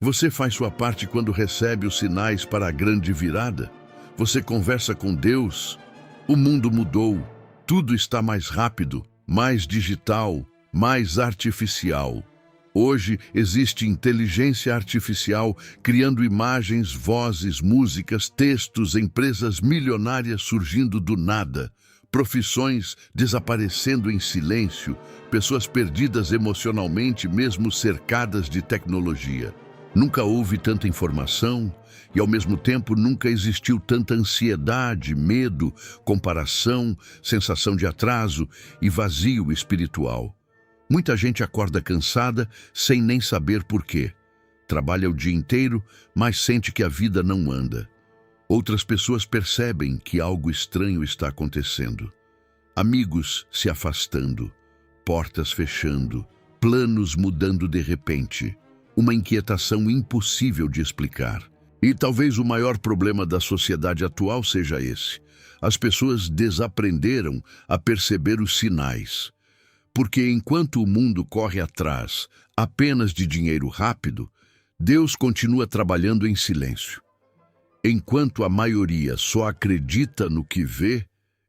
Você faz sua parte quando recebe os sinais para a grande virada? Você conversa com Deus? O mundo mudou. Tudo está mais rápido, mais digital, mais artificial. Hoje existe inteligência artificial criando imagens, vozes, músicas, textos, empresas milionárias surgindo do nada, profissões desaparecendo em silêncio, pessoas perdidas emocionalmente mesmo cercadas de tecnologia. Nunca houve tanta informação e, ao mesmo tempo, nunca existiu tanta ansiedade, medo, comparação, sensação de atraso e vazio espiritual. Muita gente acorda cansada sem nem saber por quê. Trabalha o dia inteiro, mas sente que a vida não anda. Outras pessoas percebem que algo estranho está acontecendo. Amigos se afastando, portas fechando, planos mudando de repente. Uma inquietação impossível de explicar. E talvez o maior problema da sociedade atual seja esse. As pessoas desaprenderam a perceber os sinais. Porque enquanto o mundo corre atrás apenas de dinheiro rápido, Deus continua trabalhando em silêncio. Enquanto a maioria só acredita no que vê,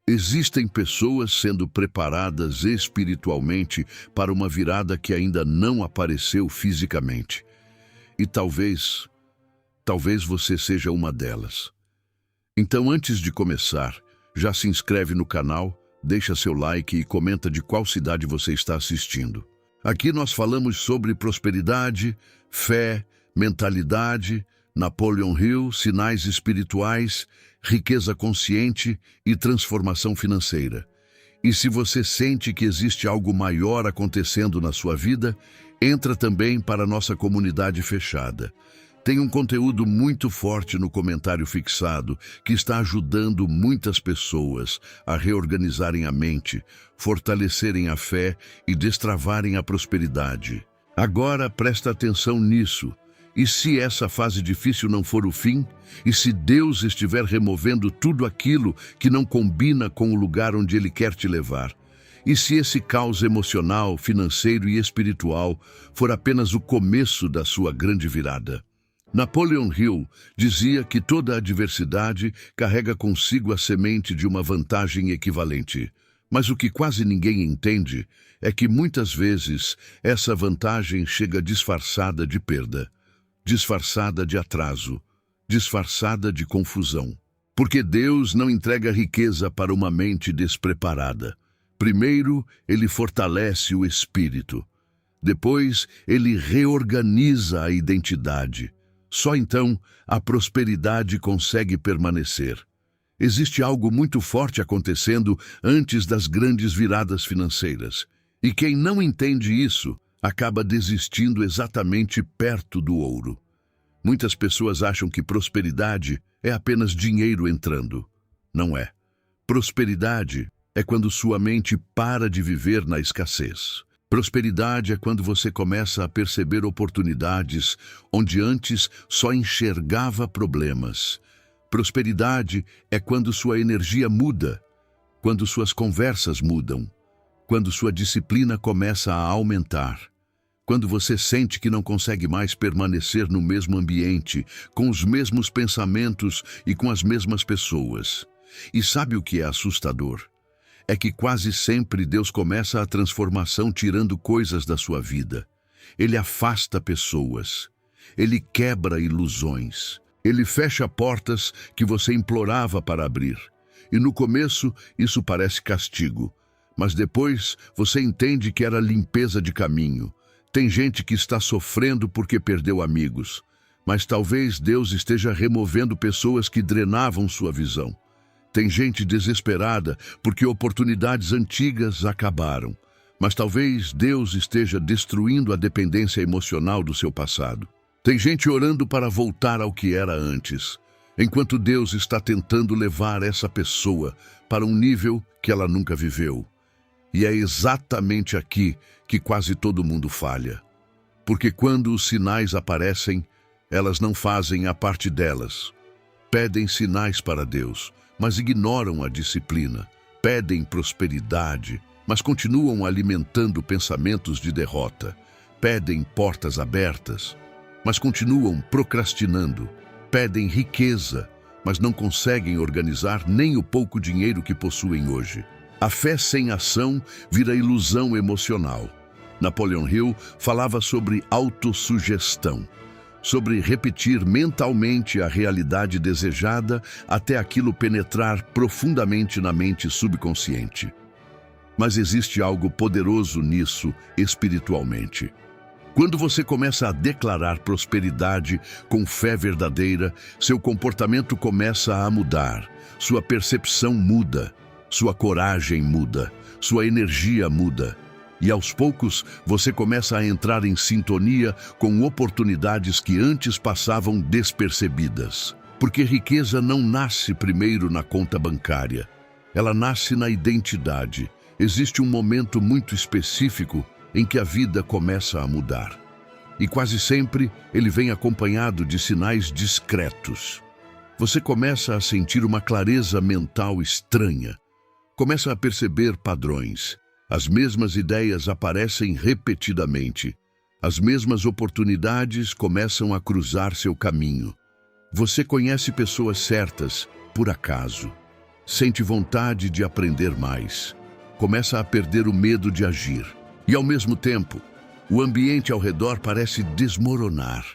existem pessoas sendo preparadas espiritualmente para uma virada que ainda não apareceu fisicamente. E talvez você seja uma delas. Então, antes de começar, já se inscreve no canal, deixa seu like e comenta de qual cidade você está assistindo. Aqui nós falamos sobre prosperidade, fé, mentalidade, Napoleon Hill, sinais espirituais, riqueza consciente e transformação financeira. E se você sente que existe algo maior acontecendo na sua vida, entra também para a nossa comunidade fechada. Tem um conteúdo muito forte no comentário fixado que está ajudando muitas pessoas a reorganizarem a mente, fortalecerem a fé e destravarem a prosperidade. Agora presta atenção nisso. E se essa fase difícil não for o fim? E se Deus estiver removendo tudo aquilo que não combina com o lugar onde Ele quer te levar? E se esse caos emocional, financeiro e espiritual for apenas o começo da sua grande virada? Napoleon Hill dizia que toda adversidade carrega consigo a semente de uma vantagem equivalente. Mas o que quase ninguém entende é que muitas vezes essa vantagem chega disfarçada de perda, disfarçada de atraso, disfarçada de confusão. Porque Deus não entrega riqueza para uma mente despreparada. Primeiro, Ele fortalece o espírito. Depois, Ele reorganiza a identidade. Só então a prosperidade consegue permanecer. Existe algo muito forte acontecendo antes das grandes viradas financeiras. E quem não entende isso, acaba desistindo exatamente perto do ouro. Muitas pessoas acham que prosperidade é apenas dinheiro entrando. Não é. Prosperidade é quando sua mente para de viver na escassez. Prosperidade é quando você começa a perceber oportunidades onde antes só enxergava problemas. Prosperidade é quando sua energia muda, quando suas conversas mudam, quando sua disciplina começa a aumentar. Quando você sente que não consegue mais permanecer no mesmo ambiente, com os mesmos pensamentos e com as mesmas pessoas. E sabe o que é assustador? É que quase sempre Deus começa a transformação tirando coisas da sua vida. Ele afasta pessoas. Ele quebra ilusões. Ele fecha portas que você implorava para abrir. E no começo isso parece castigo, mas depois você entende que era limpeza de caminho. Tem gente que está sofrendo porque perdeu amigos, mas talvez Deus esteja removendo pessoas que drenavam sua visão. Tem gente desesperada porque oportunidades antigas acabaram, mas talvez Deus esteja destruindo a dependência emocional do seu passado. Tem gente orando para voltar ao que era antes, enquanto Deus está tentando levar essa pessoa para um nível que ela nunca viveu. E é exatamente aqui que quase todo mundo falha. Porque quando os sinais aparecem, elas não fazem a parte delas. Pedem sinais para Deus, mas ignoram a disciplina. Pedem prosperidade, mas continuam alimentando pensamentos de derrota. Pedem portas abertas, mas continuam procrastinando. Pedem riqueza, mas não conseguem organizar nem o pouco dinheiro que possuem hoje. A fé sem ação vira ilusão emocional. Napoleon Hill falava sobre autossugestão, sobre repetir mentalmente a realidade desejada até aquilo penetrar profundamente na mente subconsciente. Mas existe algo poderoso nisso espiritualmente. Quando você começa a declarar prosperidade com fé verdadeira, seu comportamento começa a mudar, sua percepção muda, sua coragem muda, sua energia muda. E aos poucos, você começa a entrar em sintonia com oportunidades que antes passavam despercebidas. Porque riqueza não nasce primeiro na conta bancária. Ela nasce na identidade. Existe um momento muito específico em que a vida começa a mudar. E quase sempre ele vem acompanhado de sinais discretos. Você começa a sentir uma clareza mental estranha. Começa a perceber padrões. As mesmas ideias aparecem repetidamente. As mesmas oportunidades começam a cruzar seu caminho. Você conhece pessoas certas, por acaso. Sente vontade de aprender mais. Começa a perder o medo de agir. E, ao mesmo tempo, o ambiente ao redor parece desmoronar.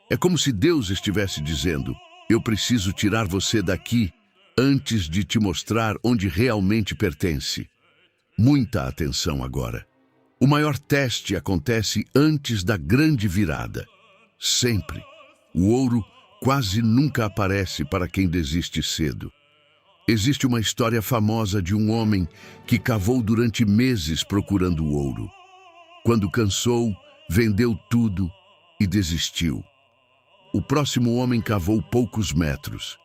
É como se Deus estivesse dizendo: eu preciso tirar você daqui antes de te mostrar onde realmente pertence. Muita atenção agora. O maior teste acontece antes da grande virada. Sempre. O ouro quase nunca aparece para quem desiste cedo. Existe uma história famosa de um homem que cavou durante meses procurando ouro. Quando cansou, vendeu tudo e desistiu. O próximo homem cavou poucos metros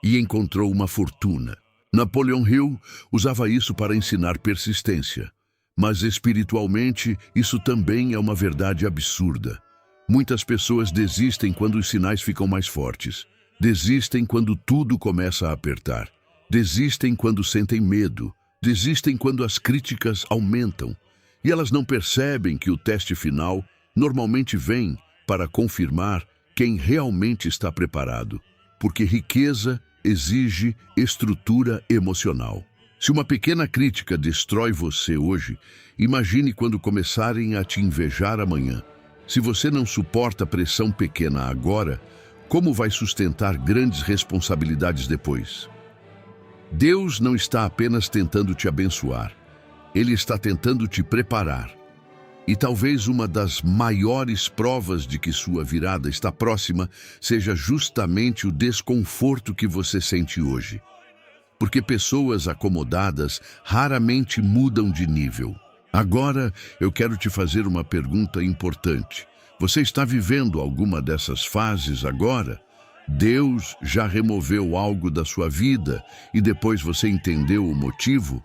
e encontrou uma fortuna. Napoleon Hill usava isso para ensinar persistência. Mas espiritualmente, isso também é uma verdade absurda. Muitas pessoas desistem quando os sinais ficam mais fortes. Desistem quando tudo começa a apertar. Desistem quando sentem medo. Desistem quando as críticas aumentam. E elas não percebem que o teste final normalmente vem para confirmar quem realmente está preparado. Porque riqueza exige estrutura emocional. Se uma pequena crítica destrói você hoje, imagine quando começarem a te invejar amanhã. Se você não suporta pressão pequena agora, como vai sustentar grandes responsabilidades depois? Deus não está apenas tentando te abençoar, Ele está tentando te preparar. E talvez uma das maiores provas de que sua virada está próxima seja justamente o desconforto que você sente hoje. Porque pessoas acomodadas raramente mudam de nível. Agora, eu quero te fazer uma pergunta importante. Você está vivendo alguma dessas fases agora? Deus já removeu algo da sua vida e depois você entendeu o motivo?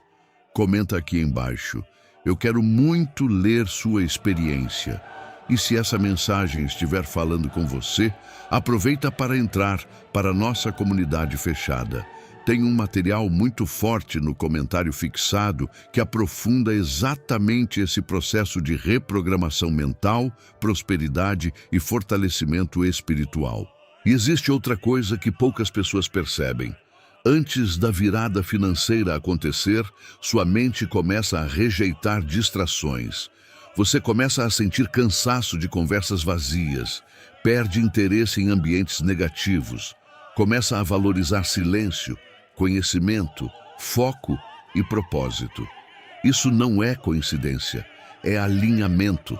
Comenta aqui embaixo. Eu quero muito ler sua experiência. E se essa mensagem estiver falando com você, aproveita para entrar para a nossa comunidade fechada. Tem um material muito forte no comentário fixado que aprofunda exatamente esse processo de reprogramação mental, prosperidade e fortalecimento espiritual. E existe outra coisa que poucas pessoas percebem. Antes da virada financeira acontecer, sua mente começa a rejeitar distrações. Você começa a sentir cansaço de conversas vazias, perde interesse em ambientes negativos, começa a valorizar silêncio, conhecimento, foco e propósito. Isso não é coincidência, é alinhamento.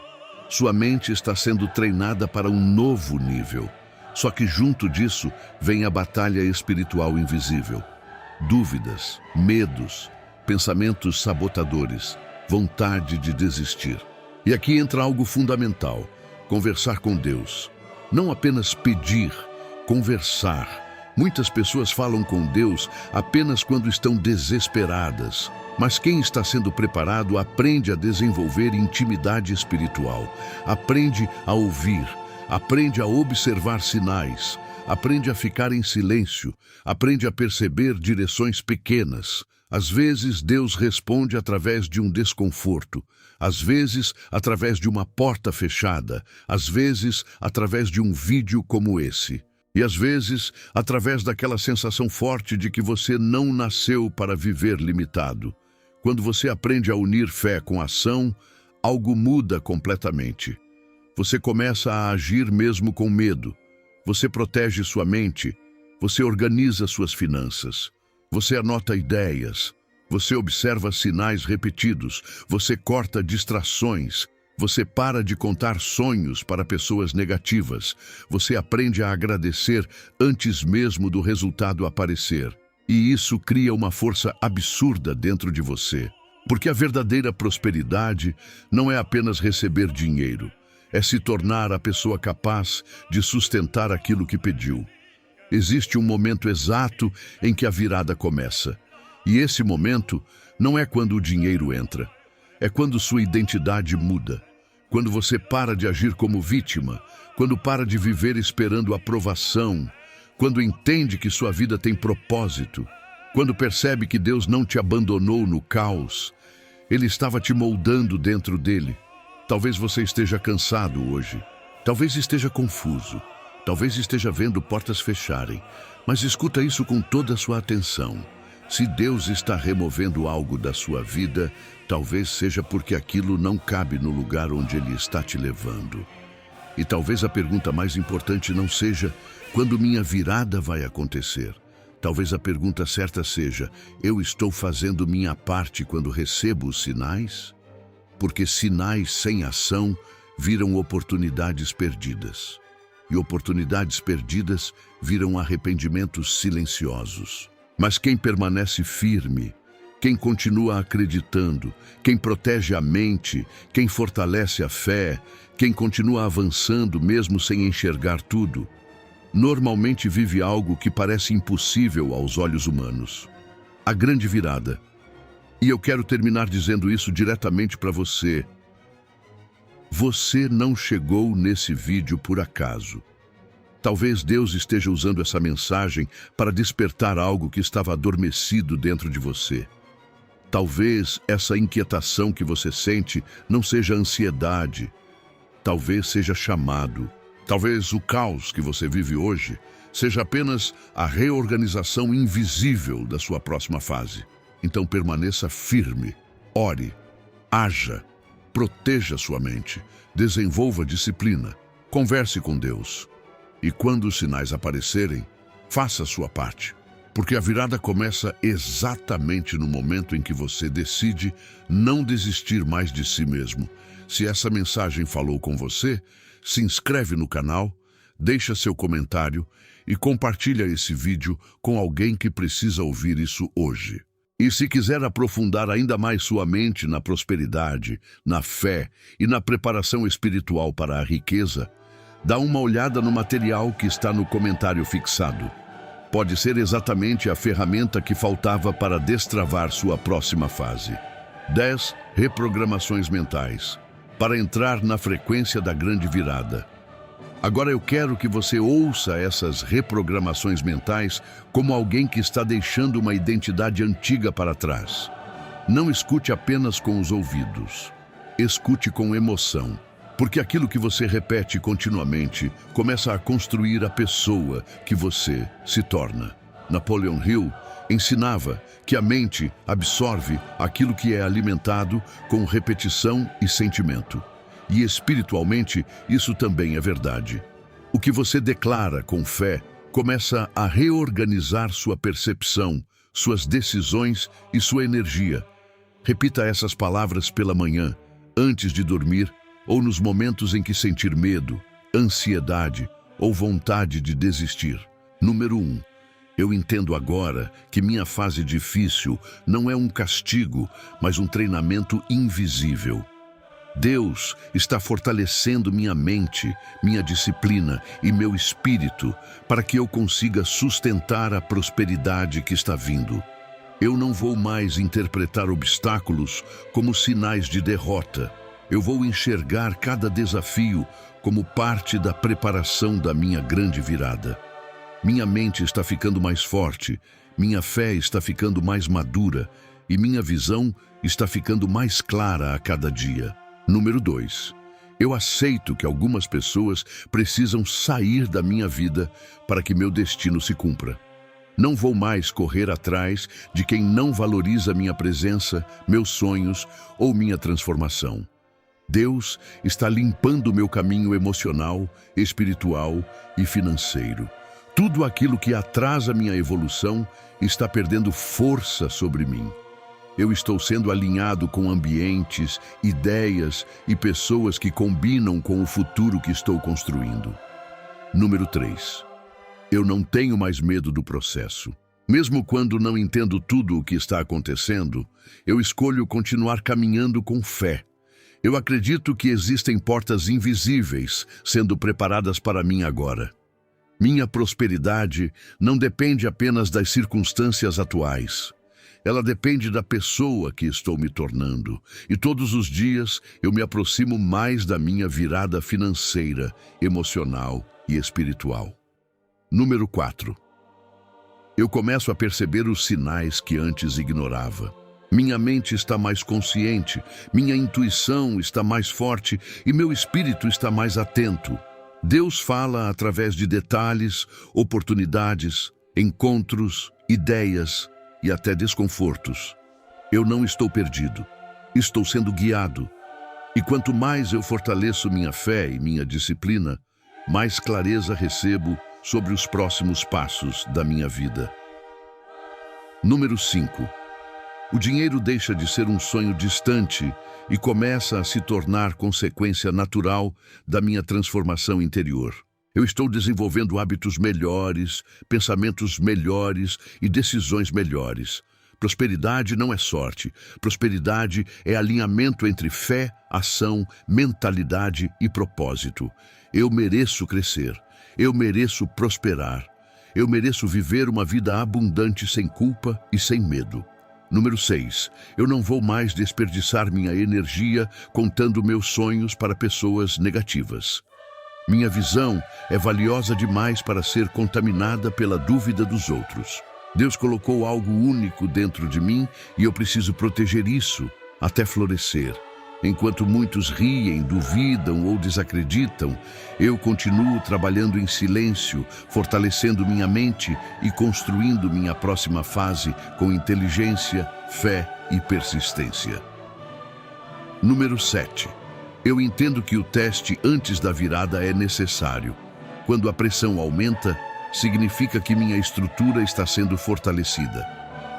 Sua mente está sendo treinada para um novo nível. Só que junto disso vem a batalha espiritual invisível. Dúvidas, medos, pensamentos sabotadores, vontade de desistir. E aqui entra algo fundamental: conversar com Deus. Não apenas pedir, conversar. Muitas pessoas falam com Deus apenas quando estão desesperadas. Mas quem está sendo preparado aprende a desenvolver intimidade espiritual, aprende a ouvir, aprende a observar sinais, aprende a ficar em silêncio, aprende a perceber direções pequenas, Às vezes, Deus responde através de um desconforto, às vezes, através de uma porta fechada, às vezes, através de um vídeo como esse. E às vezes, através daquela sensação forte de que você não nasceu para viver limitado. Quando você aprende a unir fé com ação, algo muda completamente. Você começa a agir mesmo com medo. Você protege sua mente. Você organiza suas finanças. Você anota ideias. Você observa sinais repetidos. Você corta distrações. Você para de contar sonhos para pessoas negativas. Você aprende a agradecer antes mesmo do resultado aparecer. E isso cria uma força absurda dentro de você. Porque a verdadeira prosperidade não é apenas receber dinheiro. É se tornar a pessoa capaz de sustentar aquilo que pediu. Existe um momento exato em que a virada começa. E esse momento não é quando o dinheiro entra. É quando sua identidade muda. Quando você para de agir como vítima. Quando para de viver esperando aprovação. Quando entende que sua vida tem propósito. Quando percebe que Deus não te abandonou no caos. Ele estava te moldando dentro dele. Talvez você esteja cansado hoje. Talvez esteja confuso. Talvez esteja vendo portas fecharem. Mas escuta isso com toda a sua atenção. Se Deus está removendo algo da sua vida, talvez seja porque aquilo não cabe no lugar onde Ele está te levando. E talvez a pergunta mais importante não seja quando minha virada vai acontecer. Talvez a pergunta certa seja: eu estou fazendo minha parte quando recebo os sinais? Porque sinais sem ação viram oportunidades perdidas. E oportunidades perdidas viram arrependimentos silenciosos. Mas quem permanece firme, quem continua acreditando, quem protege a mente, quem fortalece a fé, quem continua avançando mesmo sem enxergar tudo, normalmente vive algo que parece impossível aos olhos humanos. A grande virada. E eu quero terminar dizendo isso diretamente para você. Você não chegou nesse vídeo por acaso. Talvez Deus esteja usando essa mensagem para despertar algo que estava adormecido dentro de você. Talvez essa inquietação que você sente não seja ansiedade. Talvez seja chamado. Talvez o caos que você vive hoje seja apenas a reorganização invisível da sua próxima fase. Então permaneça firme, ore, haja, proteja sua mente, desenvolva disciplina, converse com Deus. E quando os sinais aparecerem, faça a sua parte. Porque a virada começa exatamente no momento em que você decide não desistir mais de si mesmo. Se essa mensagem falou com você, se inscreve no canal, deixa seu comentário e compartilha esse vídeo com alguém que precisa ouvir isso hoje. E se quiser aprofundar ainda mais sua mente na prosperidade, na fé e na preparação espiritual para a riqueza, dá uma olhada no material que está no comentário fixado. Pode ser exatamente a ferramenta que faltava para destravar sua próxima fase. 10 reprogramações mentais para entrar na frequência da grande virada. Agora eu quero que você ouça essas reprogramações mentais como alguém que está deixando uma identidade antiga para trás. Não escute apenas com os ouvidos. Escute com emoção. Porque aquilo que você repete continuamente começa a construir a pessoa que você se torna. Napoleon Hill ensinava que a mente absorve aquilo que é alimentado com repetição e sentimento. E espiritualmente, isso também é verdade. O que você declara com fé começa a reorganizar sua percepção, suas decisões e sua energia. Repita essas palavras pela manhã, antes de dormir, ou nos momentos em que sentir medo, ansiedade ou vontade de desistir. Número 1. Eu entendo agora que minha fase difícil não é um castigo, mas um treinamento invisível. Deus está fortalecendo minha mente, minha disciplina e meu espírito para que eu consiga sustentar a prosperidade que está vindo. Eu não vou mais interpretar obstáculos como sinais de derrota. Eu vou enxergar cada desafio como parte da preparação da minha grande virada. Minha mente está ficando mais forte, minha fé está ficando mais madura e minha visão está ficando mais clara a cada dia. Número 2. Eu aceito que algumas pessoas precisam sair da minha vida para que meu destino se cumpra. Não vou mais correr atrás de quem não valoriza minha presença, meus sonhos ou minha transformação. Deus está limpando meu caminho emocional, espiritual e financeiro. Tudo aquilo que atrasa minha evolução está perdendo força sobre mim. Eu estou sendo alinhado com ambientes, ideias e pessoas que combinam com o futuro que estou construindo. Número 3. Eu não tenho mais medo do processo. Mesmo quando não entendo tudo o que está acontecendo, eu escolho continuar caminhando com fé. Eu acredito que existem portas invisíveis sendo preparadas para mim agora. Minha prosperidade não depende apenas das circunstâncias atuais. Ela depende da pessoa que estou me tornando. E todos os dias eu me aproximo mais da minha virada financeira, emocional e espiritual. Número 4. Eu começo a perceber os sinais que antes ignorava. Minha mente está mais consciente, minha intuição está mais forte e meu espírito está mais atento. Deus fala através de detalhes, oportunidades, encontros, ideias e até desconfortos. Eu não estou perdido, estou sendo guiado. E quanto mais eu fortaleço minha fé e minha disciplina, mais clareza recebo sobre os próximos passos da minha vida. Número 5. O dinheiro deixa de ser um sonho distante e começa a se tornar consequência natural da minha transformação interior. Eu estou desenvolvendo hábitos melhores, pensamentos melhores e decisões melhores. Prosperidade não é sorte. Prosperidade é alinhamento entre fé, ação, mentalidade e propósito. Eu mereço crescer. Eu mereço prosperar. Eu mereço viver uma vida abundante sem culpa e sem medo. Número 6. Eu não vou mais desperdiçar minha energia contando meus sonhos para pessoas negativas. Minha visão é valiosa demais para ser contaminada pela dúvida dos outros. Deus colocou algo único dentro de mim e eu preciso proteger isso até florescer. Enquanto muitos riem, duvidam ou desacreditam, eu continuo trabalhando em silêncio, fortalecendo minha mente e construindo minha próxima fase com inteligência, fé e persistência. Número 7. Eu entendo que o teste antes da virada é necessário. Quando a pressão aumenta, significa que minha estrutura está sendo fortalecida.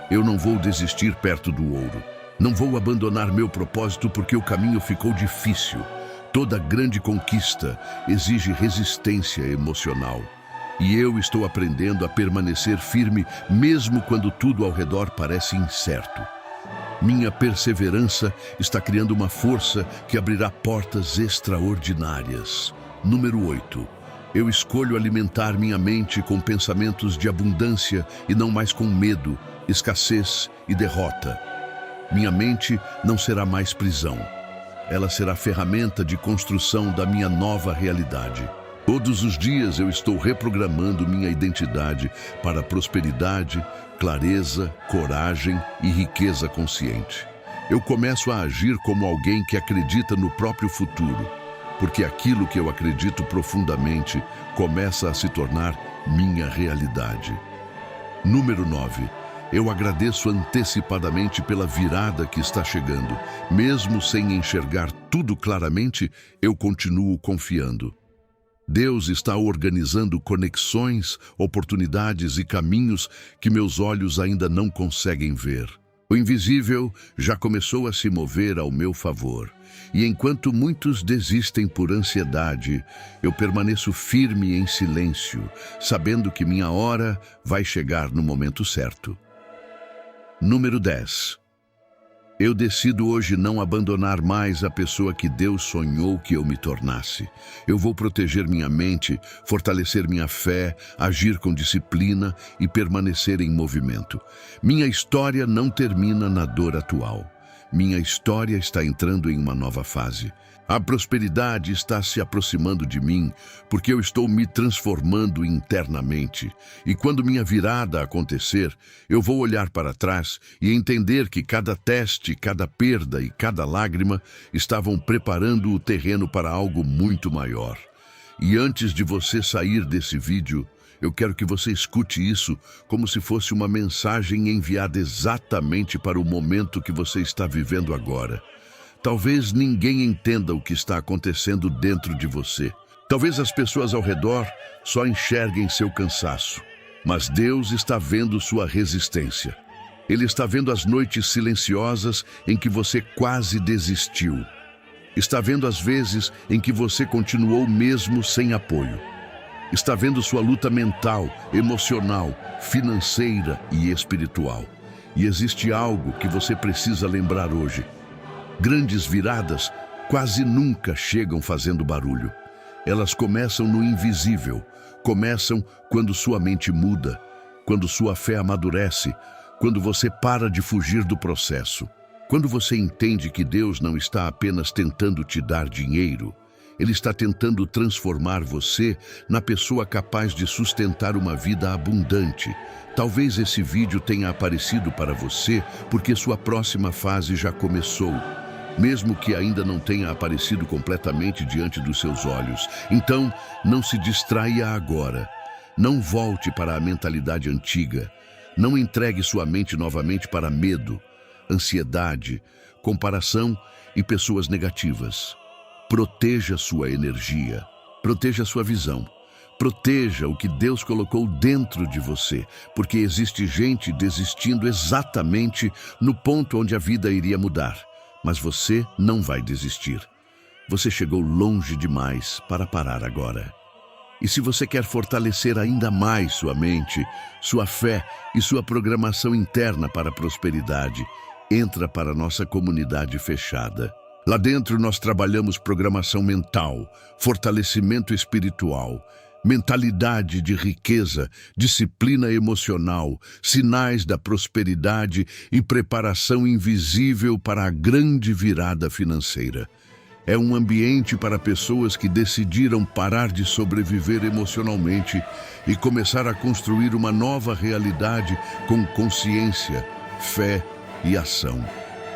Eu não vou desistir perto do ouro. Não vou abandonar meu propósito porque o caminho ficou difícil. Toda grande conquista exige resistência emocional. E eu estou aprendendo a permanecer firme mesmo quando tudo ao redor parece incerto. Minha perseverança está criando uma força que abrirá portas extraordinárias. Número 8. Eu escolho alimentar minha mente com pensamentos de abundância e não mais com medo, escassez e derrota. Minha mente não será mais prisão. Ela será ferramenta de construção da minha nova realidade. Todos os dias eu estou reprogramando minha identidade para prosperidade, clareza, coragem e riqueza consciente. Eu começo a agir como alguém que acredita no próprio futuro, porque aquilo que eu acredito profundamente começa a se tornar minha realidade. Número 9. Eu agradeço antecipadamente pela virada que está chegando. Mesmo sem enxergar tudo claramente, eu continuo confiando. Deus está organizando conexões, oportunidades e caminhos que meus olhos ainda não conseguem ver. O invisível já começou a se mover ao meu favor. E enquanto muitos desistem por ansiedade, eu permaneço firme em silêncio, sabendo que minha hora vai chegar no momento certo. Número 10. Eu decido hoje não abandonar mais a pessoa que Deus sonhou que eu me tornasse. Eu vou proteger minha mente, fortalecer minha fé, agir com disciplina e permanecer em movimento. Minha história não termina na dor atual. Minha história está entrando em uma nova fase. A prosperidade está se aproximando de mim, porque eu estou me transformando internamente. E quando minha virada acontecer, eu vou olhar para trás e entender que cada teste, cada perda e cada lágrima estavam preparando o terreno para algo muito maior. E antes de você sair desse vídeo, eu quero que você escute isso como se fosse uma mensagem enviada exatamente para o momento que você está vivendo agora. Talvez ninguém entenda o que está acontecendo dentro de você. Talvez as pessoas ao redor só enxerguem seu cansaço. Mas Deus está vendo sua resistência. Ele está vendo as noites silenciosas em que você quase desistiu. Está vendo as vezes em que você continuou mesmo sem apoio. Está vendo sua luta mental, emocional, financeira e espiritual. E existe algo que você precisa lembrar hoje. Grandes viradas quase nunca chegam fazendo barulho. Elas começam no invisível, começam quando sua mente muda, quando sua fé amadurece, quando você para de fugir do processo. Quando você entende que Deus não está apenas tentando te dar dinheiro, Ele está tentando transformar você na pessoa capaz de sustentar uma vida abundante. Talvez esse vídeo tenha aparecido para você porque sua próxima fase já começou, mesmo que ainda não tenha aparecido completamente diante dos seus olhos. Então, não se distraia agora. Não volte para a mentalidade antiga. Não entregue sua mente novamente para medo, ansiedade, comparação e pessoas negativas. Proteja sua energia, proteja sua visão, proteja o que Deus colocou dentro de você, porque existe gente desistindo exatamente no ponto onde a vida iria mudar. Mas você não vai desistir. Você chegou longe demais para parar agora. E se você quer fortalecer ainda mais sua mente, sua fé e sua programação interna para a prosperidade, entra para a nossa comunidade fechada. Lá dentro nós trabalhamos programação mental, fortalecimento espiritual, mentalidade de riqueza, disciplina emocional, sinais da prosperidade e preparação invisível para a grande virada financeira. É um ambiente para pessoas que decidiram parar de sobreviver emocionalmente e começar a construir uma nova realidade com consciência, fé e ação.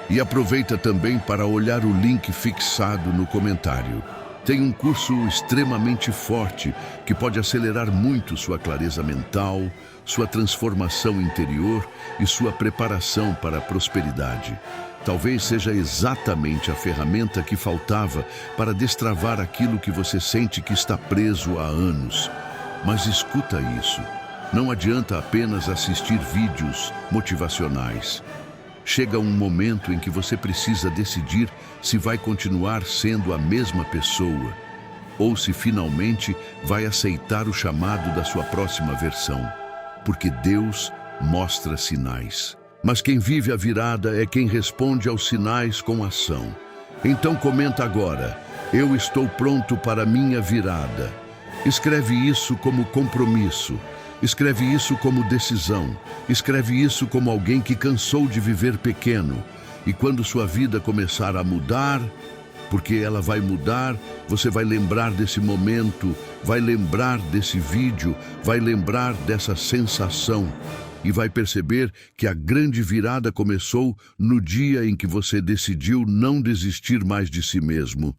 E aproveita também para olhar o link fixado no comentário. Tem um curso extremamente forte que pode acelerar muito sua clareza mental, sua transformação interior e sua preparação para a prosperidade. Talvez seja exatamente a ferramenta que faltava para destravar aquilo que você sente que está preso há anos. Mas escuta isso. Não adianta apenas assistir vídeos motivacionais. Chega um momento em que você precisa decidir se vai continuar sendo a mesma pessoa ou se finalmente vai aceitar o chamado da sua próxima versão. Porque Deus mostra sinais. Mas quem vive a virada é quem responde aos sinais com ação. Então comenta agora: eu estou pronto para a minha virada. Escreve isso como compromisso. Escreve isso como decisão. Escreve isso como alguém que cansou de viver pequeno. E quando sua vida começar a mudar, porque ela vai mudar, você vai lembrar desse momento, vai lembrar desse vídeo, vai lembrar dessa sensação. E vai perceber que a grande virada começou no dia em que você decidiu não desistir mais de si mesmo.